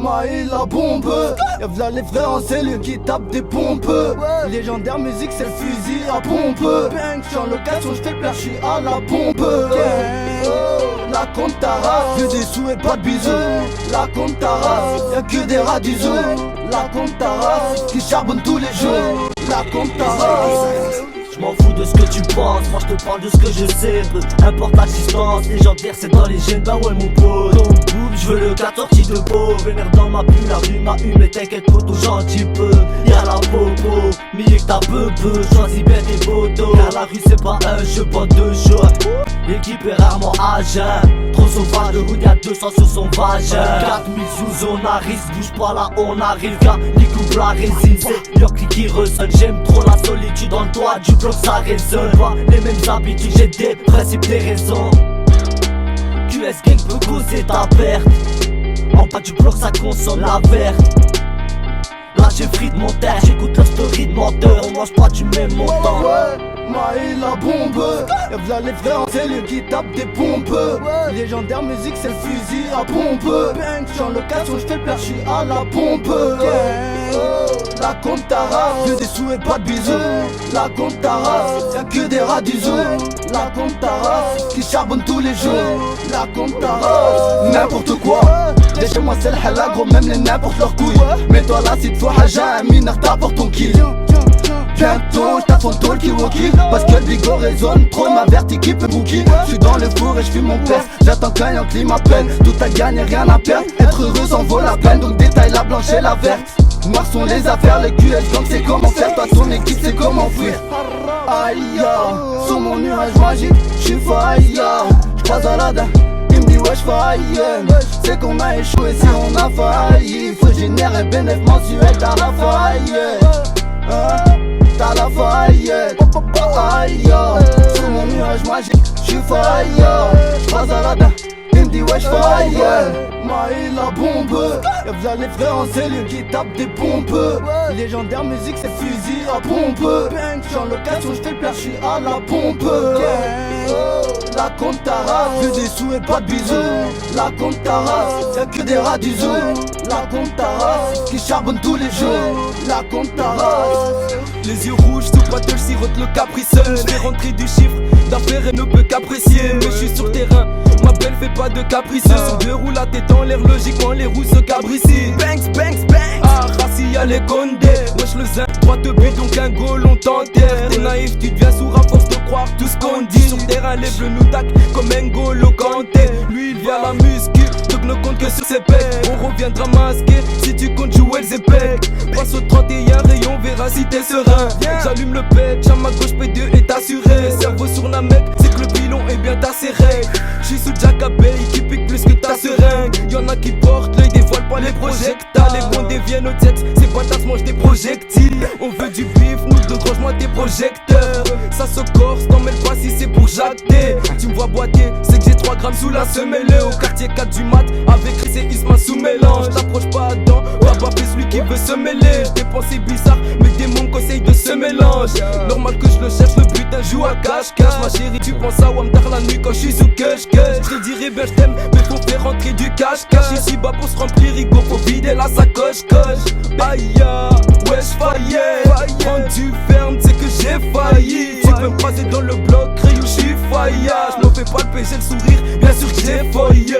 Maï la bombe. Y'a v'là les frères en cellule qui tapent des pompes. Légendaire musique c'est le fusil à pompe. J'suis en location, j'fais le plat, j'suis à la pompe. La compte ta race, que des sous et pas de bisous. La compte ta race, y'a que des rats du zoo. La compte ta race, qui charbonne tous les jours. La compte ta race. Je m'en fous de ce que tu penses, moi je te parle de ce que je sais. Peu importe la distance, légendaire c'est dans les gènes, bah ouais mon pote. Ton boule, je veux le 14 qui de beau. Vénère dans ma bulle, la rue m'a eu, mais t'inquiète poto, gentil peu. Y'a la popo, millier que t'as peu, choisis bien tes photos. Car la rue c'est pas un jeu, pas deux choix. L'équipe est rarement à jeun. Trop sauvage, le hood y'a 200 sur son vagin. 4000 sous on arrive, bouge pas là on arrive. Car les coups la résine, c'est York qui ressonne. J'aime trop la solitude dans le toit du bloc, ça résonne. Pas les mêmes habitudes, j'ai des principes, des raisons. QS Gang peut causer ta perte. En bas du bloc ça consomme la verte. Là j'ai free de mon terre, j'écoute la story de menteur. On mange pas du même montant. Maï la bombe. Y'a v'là les frères en cellule qui tapent des pompes. Légendaire musique c'est le fusil à pompe. J'suis en location, j'fais le plat, j'suis à la pompe. La compte ta race, que des sous et pas de bisous. La compte ta race, y'a que des rats du zoo. La compte ta race, qui charbonne tous les jours. La compte ta race, n'importe quoi. Déjà moi c'est le halal gros, même les n'importe leurs couilles. Mets-toi là si toi haja, un mineur t'apporte ton kill. Bientôt j't'attends le talkie-walkie. Parce que le bigot résonne trop de ma vertique peut bouki. J'suis dans le four et j'fuis mon père. J'attends qu'un Yankee m'appelle. Tout à gagner, rien à perdre. Être heureux s'en vaut la peine. Donc détaille la blanche et la verte. Noires sont les affaires, les QS gang c'est comment faire. Toi ton équipe c'est comment fuir. Aïe ya, sur mon nuage magique, j'suis failli. J'croise Aladdin, il me dit wesh failli. C'est qu'on a échoué si on a failli. Faut générer bénéf mensuel, t'as la faillite. T'as la faillite. Aïe ya, sur mon nuage magique, j'suis failli. J'croise Aladdin, il me dit wesh failli. Maï la bombe. Y'a v'là les frères en cellule qui tapent des pompes. Légendaire musique c'est fusil à pompe. J'suis en location, j'fais le plat, j'suis à la pompe. La compte ta race, que des sous et pas de bisous. La compte ta race, y'a que des rats du zoo. La compte ta race, qui charbonne tous les jours. La compte ta race. Les yeux rouges, sous battle, sirote le capriceux. J'fais rentrer du chiffre, d'affaires et ne peut qu'apprécier. Mais j'suis sur terrain, ma belle fait pas de capriceux. Sur deux roues la tête en l'air, logiquement les roues se cabrissent. Banks, banks, banks. Ah, Rassi y'a les condés. Wesh le zin, droit de but donc un goal on t'enterre. T'es naïf, tu deviens sourd à force de croire tout ce qu'on dit. Sur terrain les bleus nous tac comme un N'Golo Kanté. Lui il vient la muscu, donc ne compte que sur ses pecs. On reviendra masqué si tu comptes jouer les épecs. Passe au 31 rayon, verra si t'es serein. J'allume le pet, à ma gauche P2 est assuré. Cerveau sur la mec, c'est que le pilon est bien acéré. J'suis sous Jacabé, qui pique plus que ta seringue. Y'en a qui portent l'œil, dévoilent pas les projectiles. Les bons déviennent au texte, ces bâtards mangent des projectiles. On veut du bif, nous deux range-moi des projecteurs. Ça se corse, t'en mêle pas si c'est pour jacter. Tu me vois boiter, c'est que j'ai 3 grammes sous la semelle. Au quartier 4 du mat, avec Chris et Isma sous mélange. T'approches pas Adam, papa fait celui qui veut se mêler. Des pensées bizarres, mais des démons conseillent de se mélange. Normal que je le cherche, le putain joue à cache-cache. Ma chérie, tu penses à Wamdar la nuit quand je suis sous kush-kush. Je te dirais bien je t'aime, mais faut faire rentrer du cash-cash. Ici bas pour se remplir, Rigo, faut vider la sacoche-coche. Aïe ya, wesh faillé. Quand tu fermes, c'est que j'ai failli. Tu peux me croiser dans le bloc, crie où je suis faillage. Ne fais pas le péché, le sourire, bien sûr que j'ai failli.